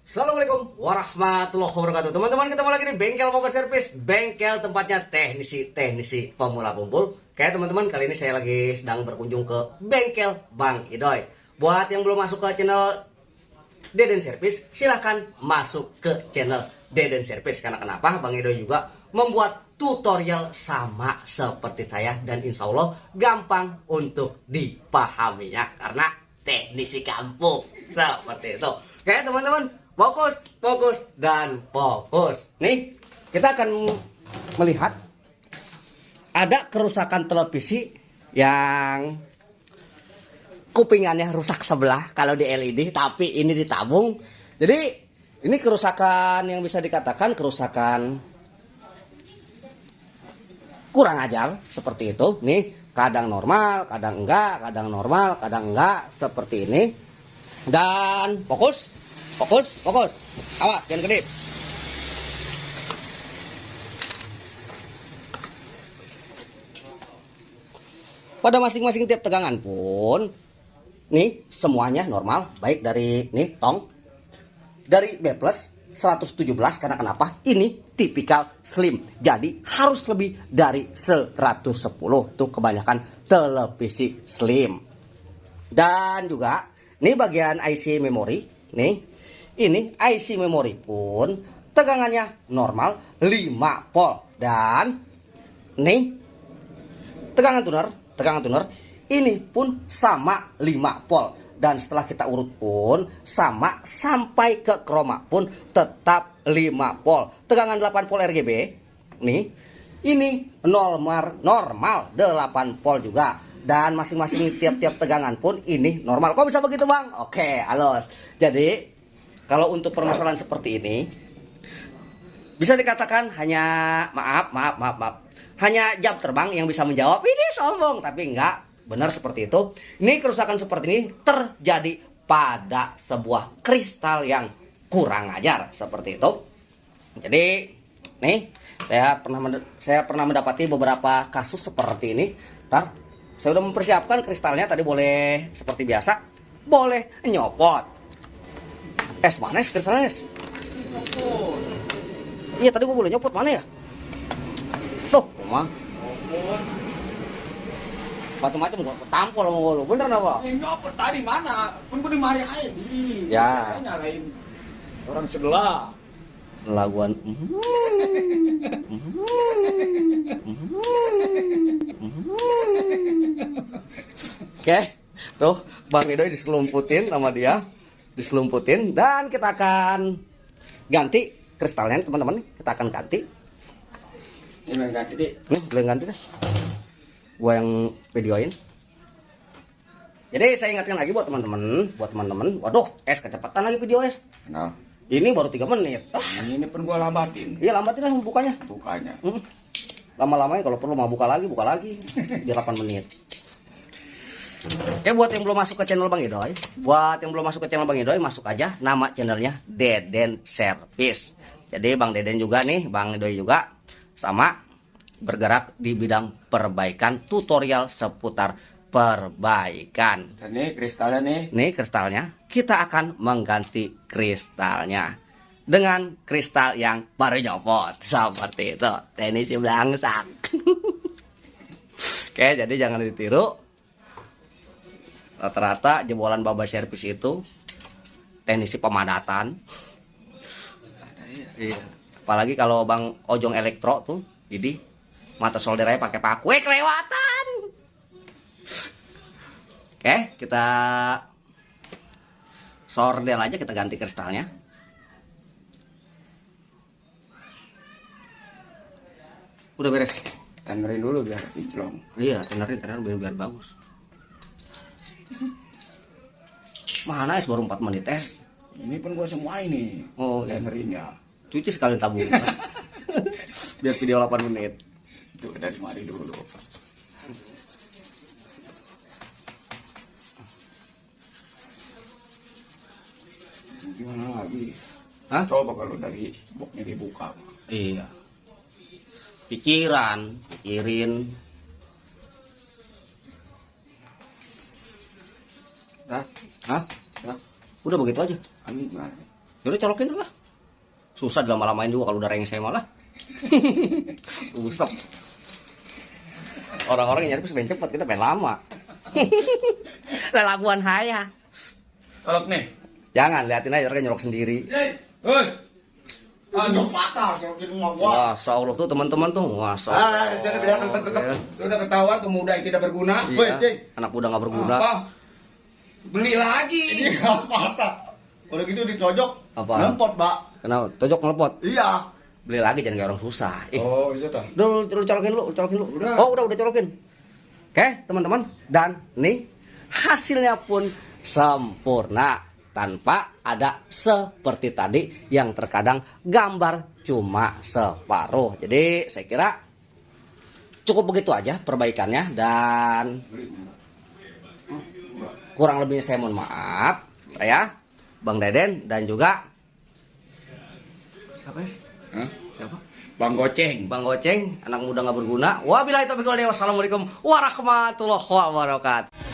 Assalamualaikum warahmatullahi wabarakatuh. Teman-teman, ketemu lagi di Bengkel Mobile Service, bengkel tempatnya teknisi pemula kumpul. Kayak teman-teman, kali ini saya lagi sedang berkunjung ke bengkel Bang Idoy. Buat yang belum masuk ke channel Deden Service, silahkan masuk ke channel Deden Service. Karena kenapa? Bang Idoy juga membuat tutorial sama seperti saya, dan insya Allah gampang untuk dipahaminya karena teknisi kampung seperti itu. Oke teman-teman, fokus dan fokus. Nih, kita akan melihat ada kerusakan televisi yang kupingannya rusak sebelah kalau di LED, tapi ini ditabung. Jadi ini kerusakan yang bisa dikatakan kerusakan kurang ajar seperti itu. Nih, kadang normal, kadang enggak, kadang normal, kadang enggak, seperti ini. Dan fokus. Awas, jangan kedip. Pada masing-masing tiap tegangan pun, nih semuanya normal, baik dari nih tong, dari B plus 117, karena kenapa? Ini tipikal slim, jadi harus lebih dari 110. Tuh kebanyakan televisi slim. Dan juga nih bagian IC memori, nih ini IC memori pun tegangannya normal 5 volt. Dan nih tegangan tuner ini pun sama 5 volt. Dan setelah kita urut pun sama, sampai ke chroma pun tetap 5 volt. Tegangan 8 volt RGB nih, ini normal 8 volt juga. Dan masing-masing tiap-tiap tegangan pun ini normal. Kok bisa begitu Bang? Oke, halus. Jadi kalau untuk permasalahan seperti ini bisa dikatakan hanya maaf, hanya jam terbang yang bisa menjawab. Ini sombong, tapi enggak benar seperti itu. Ini kerusakan seperti ini terjadi pada sebuah kristal yang kurang ajar seperti itu. Jadi nih saya pernah mendapati beberapa kasus seperti ini. Ntar saya udah mempersiapkan kristalnya, tadi boleh seperti biasa, boleh nyopot. Es mana es kristalnya es? Iya tadi gue boleh nyopot, mana ya? Tuh, mah. Macam-macam gua tampol sama lu. Bener apa? Nyopot tadi mana? Pun gue dimari aja di. Ya. Nyalain orang sebelah. Laguan. Oke, tuh Bang Idoy diselumputin sama dia. Diselumputin, dan kita akan ganti kristalnya teman-teman. Kita akan ganti. Ini yang ganti deh. Nih, boleh ganti deh. Gua yang videoin. Jadi saya ingatkan lagi buat teman-teman. Waduh, es kecepatan lagi video es. Nah, ini baru 3 menit. ini pun gua lambatin. Iya, lambatin lah bukanya. Lama-lamanya kalau perlu mau buka lagi biar 8 menit. Oke, buat yang belum masuk ke channel Bang Idoy, masuk aja nama channelnya Deden Service. Jadi Bang Deden juga nih, Bang Idoy juga sama bergerak di bidang perbaikan, tutorial seputar perbaikan. Dan ini kristalnya nih. Nih kristalnya, kita akan mengganti kristalnya dengan kristal yang baru nyopot seperti itu. Teknisi belangsak. Oke, jadi jangan ditiru. Rata-rata jebolan Baba Servis itu teknisi pemadatan. Iya. Apalagi kalau Bang Ojong Elektro tuh, jadi mata soldernya pakai paku, kelewatan. Oke, kita sordel aja, kita ganti kristalnya. Udah beres. Tenerin dulu biar kinclong. Iya, tenerin biar bagus. Mana es baru 4 menit es. Ini pun gua semua ini. Oh, tenerin ya. Cuci sekali tabung. Biar video 8 menit. Itu dari mari dulu. Gimana lagi? Hah? Coba kalau dari boxnya dibuka. Iya. Pikirin. Dah. Hah? Dah. Udah begitu aja. Amin. Yaudah colokin lah. Susah dilama-lamain juga kalau udah rengsek malah. Usap. Orang-orang yang nyari pengen cepet, kita pengen lama. Lelabuan haya. Colok nih. Jangan, liatin aja kan nyolok sendiri. Hoi. Aduh patah, colokin rumah gua. Masya Allah tuh teman-teman tuh. Masya Allah. Sini biar tetep. Lu udah ketahuan pemuda yang tidak berguna. Iya, Woi, Cing. anak muda nggak berguna. Apa? Beli lagi. Ini nggak patah. Udah gitu dicojok. Apa? Ngempot, Mbak. Kenapa? Tojok ngelepot. Iya. Beli lagi jangan kayak orang susah. Oh, itu tah. Lu colokin lu, colokin lu. Udah. Oh, udah colokin. Oke, teman-teman. Dan nih hasilnya pun sempurna tanpa ada seperti tadi yang terkadang gambar cuma separuh. Jadi saya kira cukup begitu aja perbaikannya dan kurang lebihnya saya mohon maaf ya, Bang Deden dan juga siapa ya? Hah? Siapa? Bang Goceng. Bang Goceng, anak muda nggak berguna. Wabillahi taufiq wal hidayah. Wassalamualaikum warahmatullahi wabarakatuh.